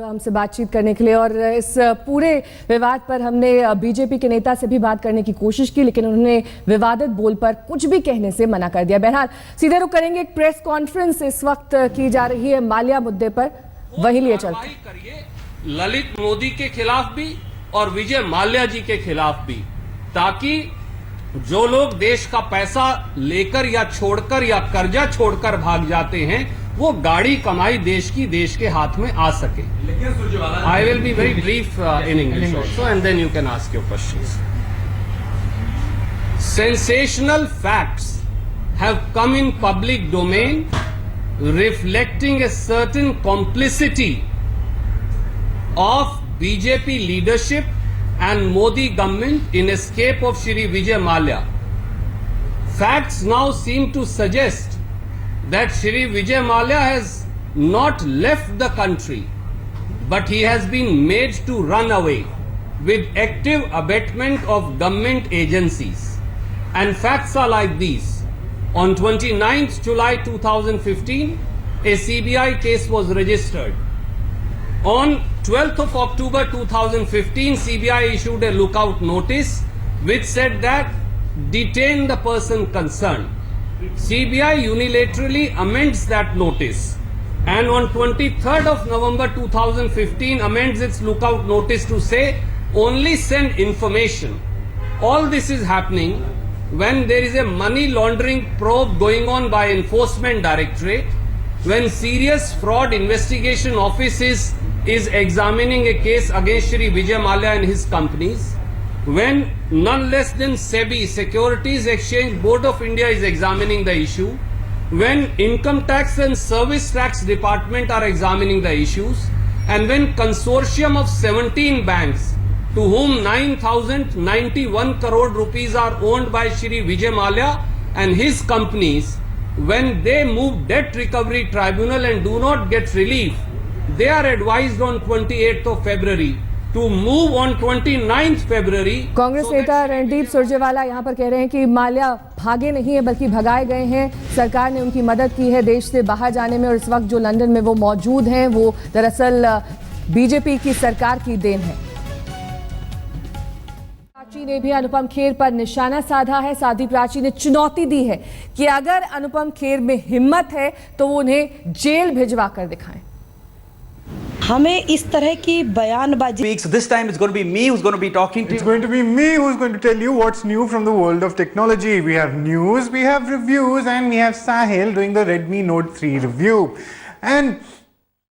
हमसे बातचीत करने के लिए और इस पूरे विवाद पर हमने बीजेपी के नेता से भी बात करने की कोशिश की, लेकिन उन्होंने विवादित बोल पर कुछ भी कहने से मना कर दिया। बहरहाल सीधे रुक करेंगे, एक प्रेस कॉन्फ्रेंस इस वक्त की जा रही है माल्या मुद्दे पर, वही लिए चलते करिए ललित मोदी के खिलाफ भी और विजय माल्या जी के खिलाफ भी, ताकि जो लोग देश का पैसा लेकर या छोड़कर या कर्जा छोड़कर भाग जाते हैं वो गाड़ी कमाई देश के हाथ में आ सके। I will be very brief in English also and then you can ask your questions. Sensational facts have come in public domain reflecting a certain complicity of BJP leadership and Modi government in escape of Shri Vijay Mallya. Facts now seem to suggest that Shri Vijay Mallya has not left the country, but he has been made to run away with active abetment of government agencies. And facts are like these. On 29th July 2015, a CBI case was registered. On 12th of October 2015, CBI issued a lookout notice which said that detain the person concerned. CBI unilaterally amends that notice, and on 23rd of November 2015 amends its lookout notice to say only send information. All this is happening when there is a money laundering probe going on by Enforcement Directorate, when Serious Fraud Investigation Office is examining a case against Shri Vijay Mallya and his companies, when none less than SEBI, Securities Exchange Board of India, is examining the issue, when Income Tax and Service Tax Department are examining the issues, and when consortium of 17 banks to whom 9,091 crore rupees are owned by Shri Vijay Mallya and his companies, when they move debt recovery tribunal and do not get relief, they are advised on 28th of February to move on 29th February. Congress नेता रणदीप सुरजेवाला यहां पर कह रहे हैं कि माल्या भागे नहीं है बल्कि भगाए गए हैं। सरकार ने उनकी मदद की है देश से बाहर जाने में, और इस वक्त जो लंदन में वो मौजूद हैं वो दरअसल बीजेपी की सरकार की देन है। प्राची ने भी अनुपम खेर पर निशाना साधा है। साधी प्राची ने चुनौती दी है कि अगर अनुपम खेर में हिम्मत है तो वो उन्हें जेल भिजवा कर दिखाएं। हमें इस तरह की बयानबाजी। So this time it's going to be me who's going to be talking to you. It's going to be me who's going to tell you what's new from the world of technology. We have news, we have reviews, and we have Sahil doing the Redmi Note 3 review. And